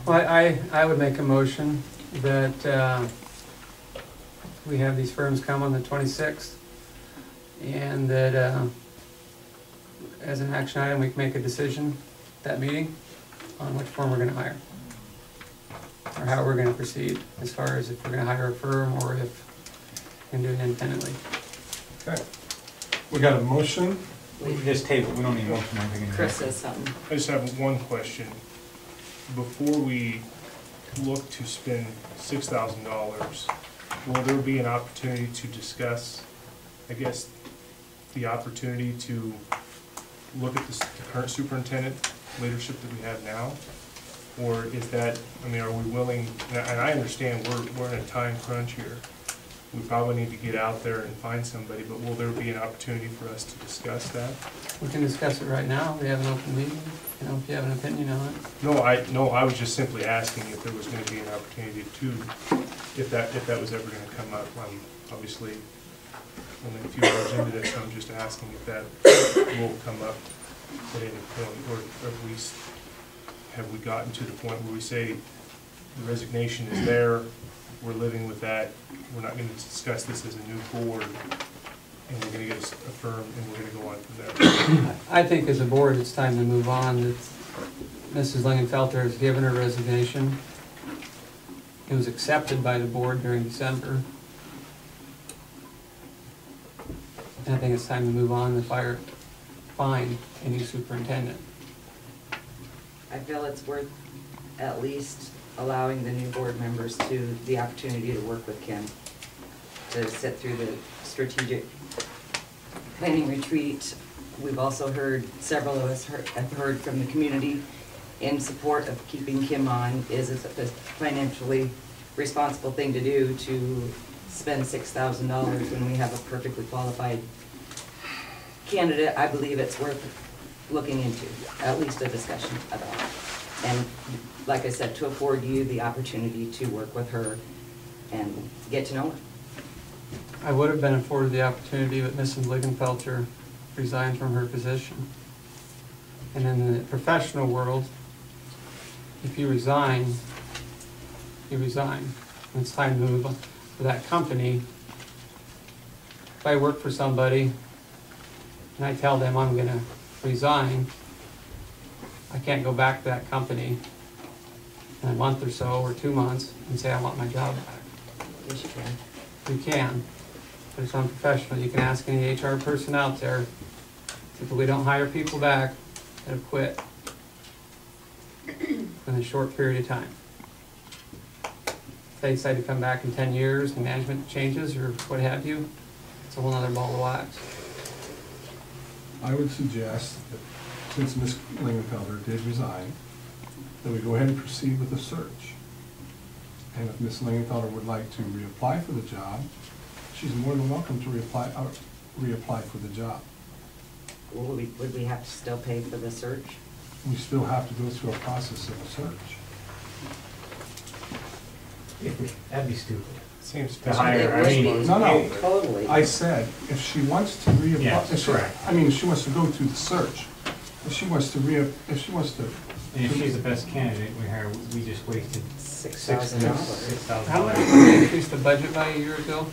Well, I would make a motion that we have these firms come on the 26th, and that as an action item, we can make a decision at that meeting on which firm we're going to hire, or how we're going to proceed as far as if we're going to hire a firm or if we can do it independently. Okay. We got a motion. We just table, we don't need a motion or anything. Chris says something. I just have one question. Before we look to spend $6,000, will there be an opportunity to discuss, I guess, the opportunity to look at the current superintendent leadership that we have now? Or is that, I mean, are we willing, and I understand we're in a time crunch here. We probably need to get out there and find somebody, but will there be an opportunity for us to discuss that? We can discuss it right now. We have an open meeting, you know, if you have an opinion on it. No, I was just simply asking if there was going to be an opportunity to, if that was ever going to come up. Obviously, only a few hours into this, so I'm just asking if that will come up at any point, or at least have we gotten to the point where we say the resignation is there, we're living with that, we're not going to discuss this as a new board, and we're going to get a firm, and we're going to go on from there. I think as a board, it's time to move on. Mrs. Lingenfelter has given her resignation. It was accepted by the board during December. And I think it's time to move on and find a new superintendent. I feel it's worth at least allowing the new board members to the opportunity to work with Kim, to sit through the strategic planning retreat. We've also heard, several of us have heard from the community in support of keeping Kim on. Is it a financially responsible thing to do to spend $6,000 when we have a perfectly qualified candidate? I believe it's worth looking into, at least a discussion about. And like I said, to afford you the opportunity to work with her and get to know her. I would have been afforded the opportunity, but Mrs. Lingenfelter resigned from her position. And in the professional world, if you resign, you resign. And it's time to move on for that company. If I work for somebody and I tell them I'm going to resign, I can't go back to that company in a month or so, or 2 months, and say I want my job back. Yes, you can. You can, but it's unprofessional. You can ask any HR person out there. Typically don't hire people back that have quit in a short period of time. If they decide to come back in 10 years and management changes or what have you, it's a whole other ball of wax. I would suggest that since Ms. Lingenfelter did resign, that we go ahead and proceed with the search. And if Ms. Lingenfelter would like to reapply for the job, she's more than welcome to reapply for the job. Would we have to still pay for the search? We still have to go through a process of a search. That'd be stupid. Seems To hire, I mean. No. Totally. I said, if she wants to reapply, Yes, correct. I mean, if she wants to go through the search, if she wants to And if she's the best candidate we hire, we just wasted $6,000. How much did we increase the budget by a year ago?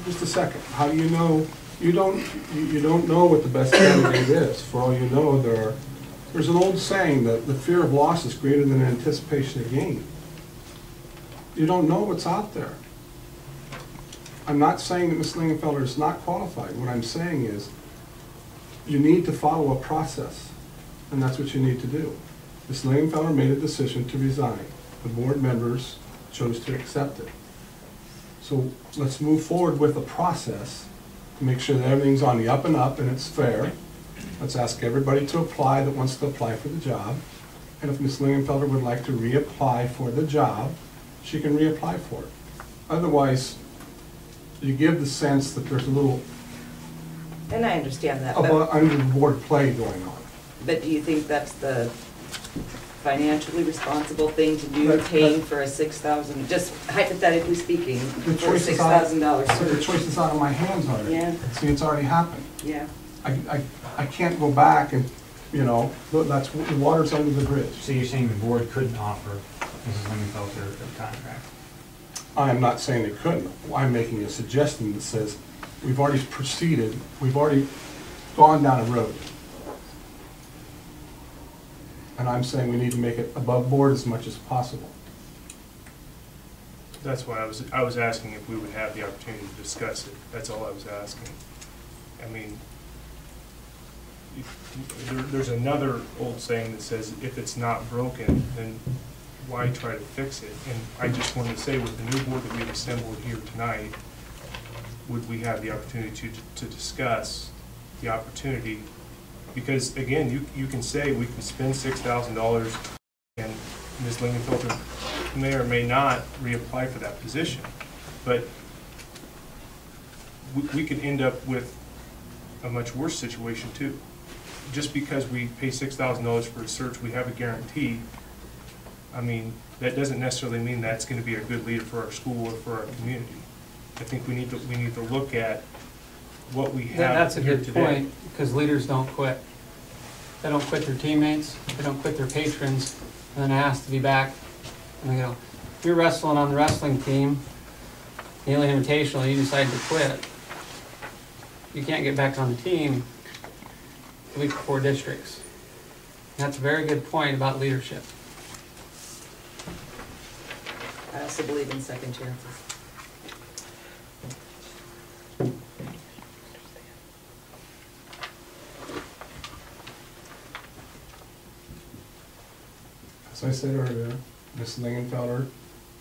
Just a second, how do you know, you don't know what the best candidate is. For all you know, there's an old saying that the fear of loss is greater than anticipation of gain. You don't know what's out there. I'm not saying that Ms. Lingenfelter is not qualified. What I'm saying is you need to follow a process, and that's what you need to do. Ms. Lingenfelter made a decision to resign. The board members chose to accept it. So let's move forward with a process to make sure that everything's on the up and up and it's fair. Let's ask everybody to apply that wants to apply for the job. And if Ms. Lingenfelter would like to reapply for the job, she can reapply for it. Otherwise, you give the sense that there's a little And I understand that, under the board play going on. but do you think that's the financially responsible thing to do, paying for a $6,000, just hypothetically speaking, for a $6,000 But the search? choice is out of my hands already. Yeah. See, it's already happened. Yeah. I can't go back and, that's, the water's under the bridge. So you're saying the board couldn't offer Mrs. Lingenfelter the contract. I'm not saying they couldn't. I'm making a suggestion that says, we've already proceeded, we've already gone down a road. And I'm saying we need to make it above board as much as possible. That's why I was asking if we would have the opportunity to discuss it. That's all I was asking. I mean, there's another old saying that says, if it's not broken, then why try to fix it? And I just wanted to say, with the new board that we've assembled here tonight, would we have the opportunity to discuss the opportunity? Because again, you can say we can spend $6,000 and Ms. Lingenfelter may or may not reapply for that position, but we could end up with a much worse situation too. Just because we pay $6,000 for a search, we have a guarantee. I mean, that doesn't necessarily mean that's going to be a good leader for our school or for our community. I think we need to look at what we have That's a here good today. point, because leaders don't quit. They don't quit their teammates, they don't quit their patrons, and then ask to be back. And they go, if you're wrestling on the wrestling team, Neligh Invitational, you decide to quit. You can't get back on the team the week before districts. And that's a very good point about leadership. I also believe in second chances. As I said earlier, Ms. Lingenfelter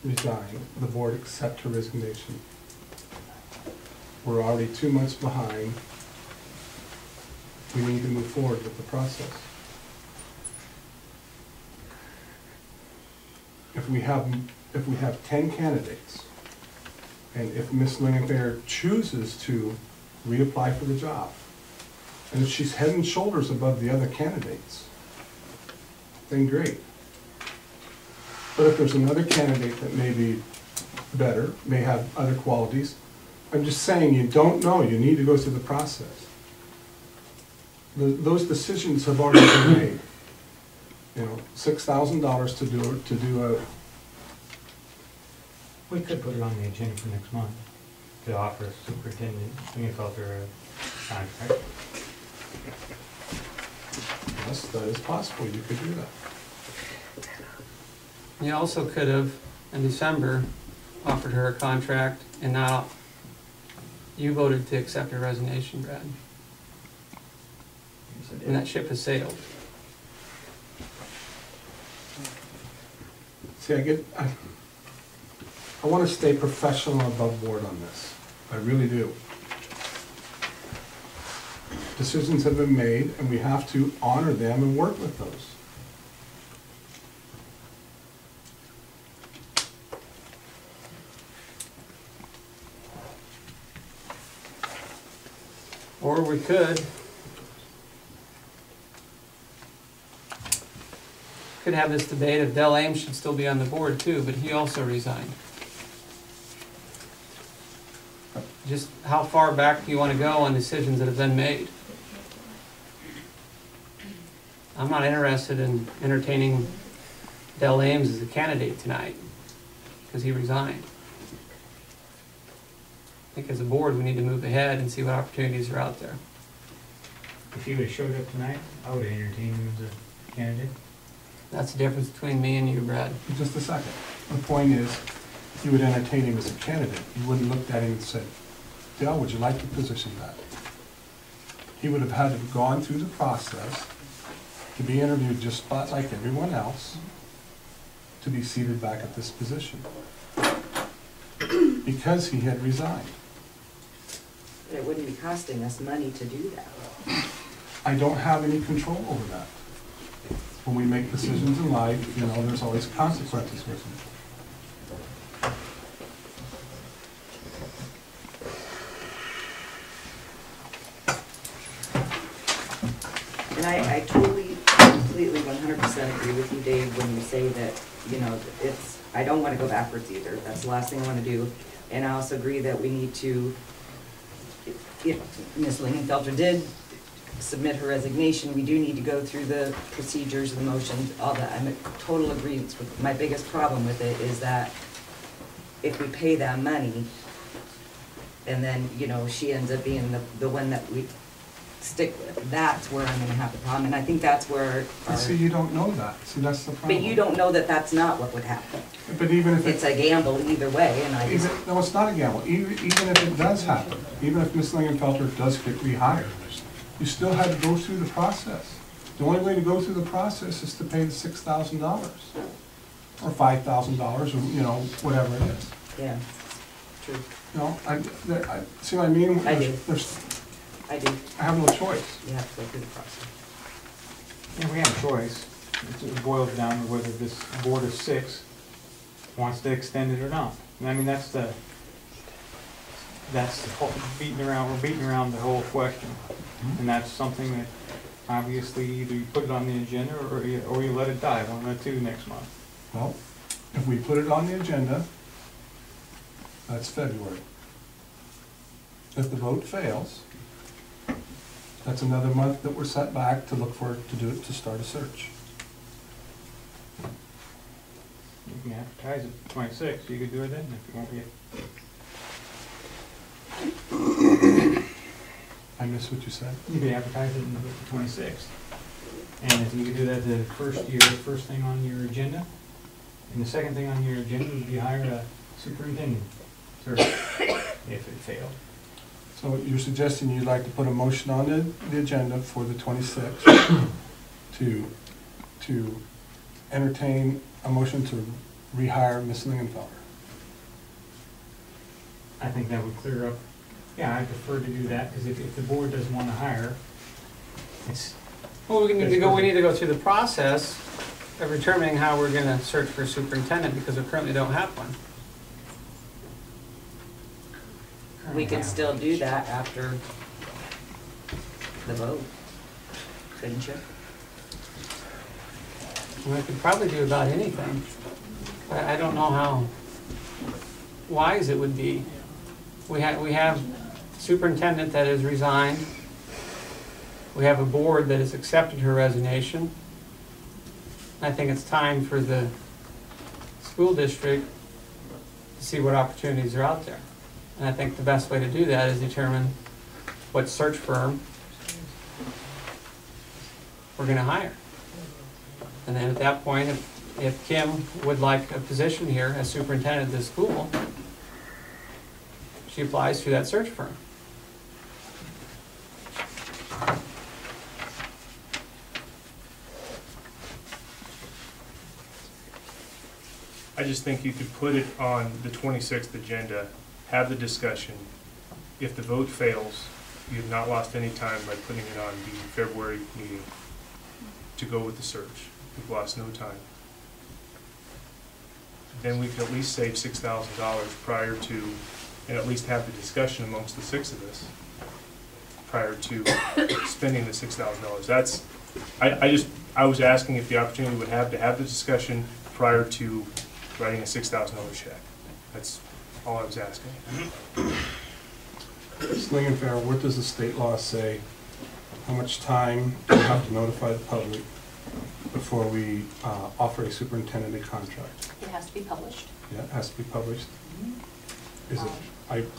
resigned. The board accept her resignation. We're already 2 months behind. We need to move forward with the process. If we have 10 candidates, and if Ms. Lingenfelter chooses to reapply for the job, and if she's head and shoulders above the other candidates, then great. But if there's another candidate that may be better, may have other qualities, I'm just saying, you don't know, you need to go through the process. Those decisions have already been made. You know, $6,000 to do a, We could put it on the agenda for next month to offer Superintendent Lingenfelter a contract. yes, that is possible, you could do that. You also could have, in December, offered her a contract, and now you voted to accept her resignation, Brad. And that ship has sailed. See, I want to stay professional and above board on this. I really do. Decisions have been made, and we have to honor them and work with those. Or we could have this debate if Del Ames should still be on the board too, but he also resigned. Just how far back do you want to go on decisions that have been made? I'm not interested in entertaining Del Ames as a candidate tonight, because he resigned. I think as a board, we need to move ahead and see what opportunities are out there. If he would have showed up tonight, I would have entertained him as a candidate. That's the difference between me and you, Brad. Just a second. The point is, you would entertain him as a candidate. You wouldn't look at him and say, Dale, would you like the position back? He would have had to have gone through the process to be interviewed just like everyone else to be seated back at this position. Because he had resigned. But it wouldn't be costing us money to do that. I don't have any control over that. When we make decisions in life, you know, there's always consequences with them. And I totally, completely, 100% agree with you, Dave, when you say that, you know, I don't want to go backwards either. That's the last thing I want to do. And I also agree that we need to, if Ms. Lingenfelter did submit her resignation, we do need to go through the procedures, the motions, all that. I'm in total agreement with, my biggest problem with it is that if we pay that money, and then, you know, she ends up being the one that we stick with, that's where I'm gonna have the problem, and I think that's where But see, you don't know that. See, that's the problem. but you don't know that that's not what would happen. But even if It's a gamble either way, and I just, no, it's not a gamble. Even if it does happen, even if Ms. Lingenfelter does get rehired, you still had to go through the process. The only way to go through the process is to pay the $6,000 or $5,000 or, you know, whatever it is. yeah, true, You know, see what I mean? I do. There's, I do, I have no choice. you have to go through the process. Yeah, we have a choice. It boils down to whether this board of 6 wants to extend it or not. And I mean, that's the whole, we're beating around the whole question. And that's something that obviously either you put it on the agenda or you let it die, one of the two next month. Well, if we put it on the agenda, that's February. If the vote fails, that's another month that we're set back to look for, to start a search. You can advertise it 26, you could do it then if you want to. I missed what you said. You could advertise it on the 26th. And if you could do that the first thing on your agenda, and the second thing on your agenda would be hire a superintendent search if it failed. So you're suggesting you'd like to put a motion on the agenda for the 26th to entertain a motion to rehire Ms. Lingenfelter? I think that would clear up, yeah, I prefer to do that, because if the board doesn't want to hire, it's, Well, we need to go through the process of determining how we're gonna search for a superintendent, because we currently don't have one. We could still do that after the vote, couldn't you? We could probably do about anything. I don't know how wise it would be. We have superintendent that has resigned. We have a board that has accepted her resignation. I think it's time for the school district to see what opportunities are out there. And I think the best way to do that is determine what search firm we're gonna hire. And then at that point, if Kim would like a position here as superintendent of the school, she applies to that search firm. I just think you could put it on the 26th agenda, have the discussion. If the vote fails, you have not lost any time by putting it on the February meeting to go with the search. You've lost no time. Then we could at least save $6,000 prior to, and at least have the discussion amongst the 6 of us prior to spending the $6,000. That's, I was asking if the opportunity would have to have the discussion prior to writing a $6,000 check. That's all I was asking. Ms. Lingenfelter, what does the state law say? How much time do we have to notify the public before we offer a superintendent a contract? It has to be published. Yeah, it has to be published. Is it?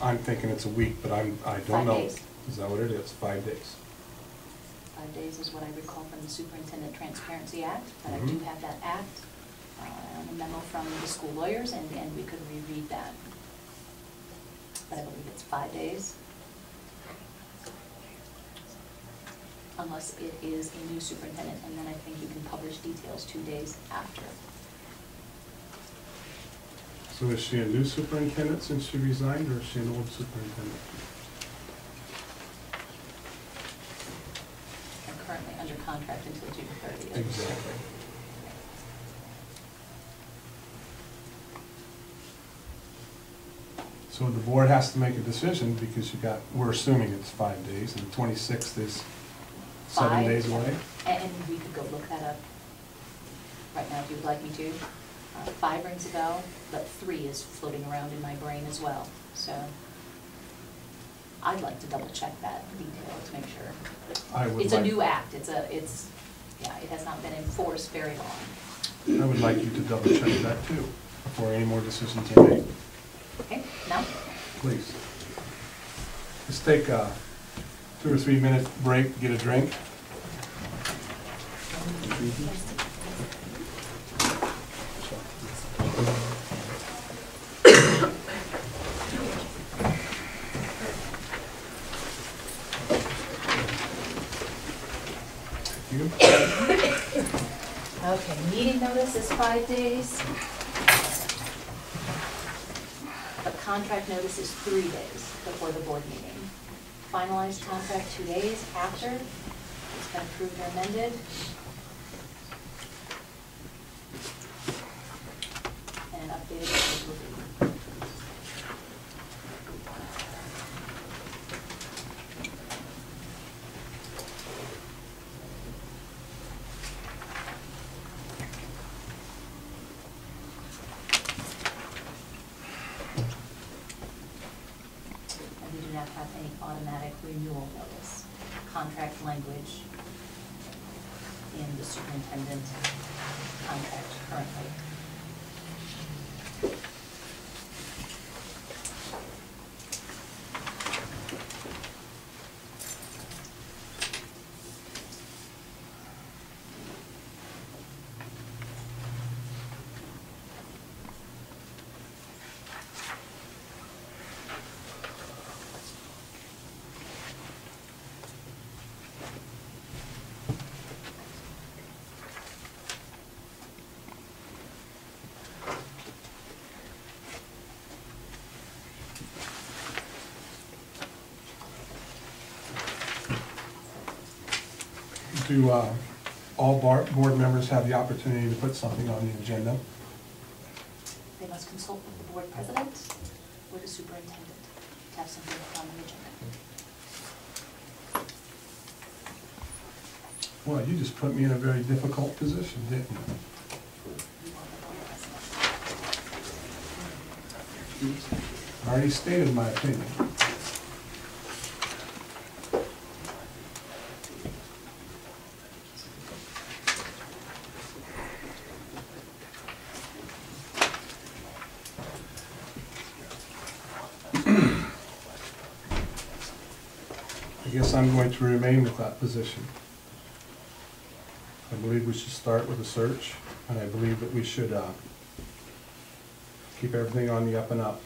I'm thinking it's a week, but I don't know. 5 days. Is that what it is? 5 days. 5 days is what I recall from the Superintendent Transparency Act, but I do have that act, a memo from the school lawyers, and we could reread that. But I believe it's 5 days. Unless it is a new superintendent, and then I think you can publish details 2 days after. So is she a new superintendent since she resigned, or is she an old superintendent? I'm currently under contract until June 30th. Exactly. So the board has to make a decision because we're assuming it's 5 days, and the 26th is 7 5, days away. And we could go look that up right now if you would like me to. 5 rings a bell, but 3 is floating around in my brain as well. So I'd like to double check that detail to make sure. I would It's a like- new act, yeah, it has not been enforced very long. I would like you to double check that too, before any more decisions are made. Okay, now? Please. Let's take a 2 or 3 minute break, get a drink. You? Okay, meeting notice is 5 days. But contract notice is 3 days before the board meeting. Finalized contract 2 days after it's been approved or amended. And an updated schedule will be. And we do not have any automatic renewal notice. Contract language in the superintendent contract currently. Do all board members have the opportunity to put something on the agenda? They must consult with the board president or the superintendent to have something on the agenda. Well, you just put me in a very difficult position, didn't you? You are the board president. I already stated my opinion. I guess I'm going to remain with that position. I believe we should start with a search, and I believe that we should keep everything on the up and up.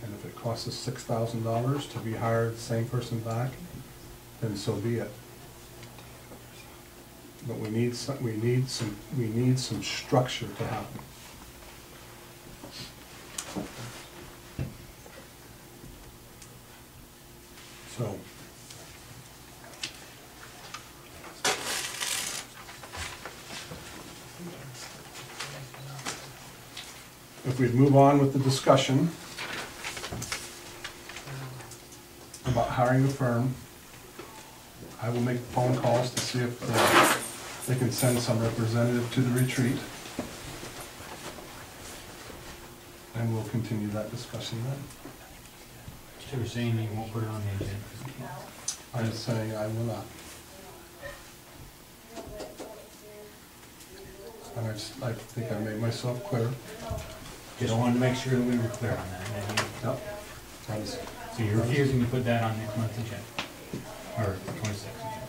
And if it costs us $6,000 to be hired the same person back, then so be it. But we need some structure to happen. So. If we'd move on with the discussion about hiring a firm, I will make phone calls to see if they can send some representative to the retreat. And we'll continue that discussion then. So you're saying you won't put it on the agenda? I'm saying I will not. And I think I made myself clear. Just wanted to make sure that we were clear on that. And you- Yep. That is- So you're refusing to put that on next month's agenda? Or 26th agenda?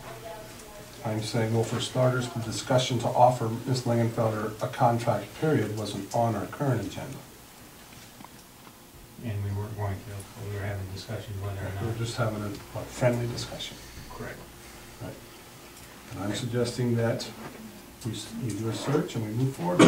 I'm saying, well, for starters, the discussion to offer Ms. Lingenfelter a contract period wasn't on our current agenda. And we weren't going to, we were having discussions whether or We're not. just having a friendly discussion. Correct. Right. And I'm suggesting that we do a search and we move forward.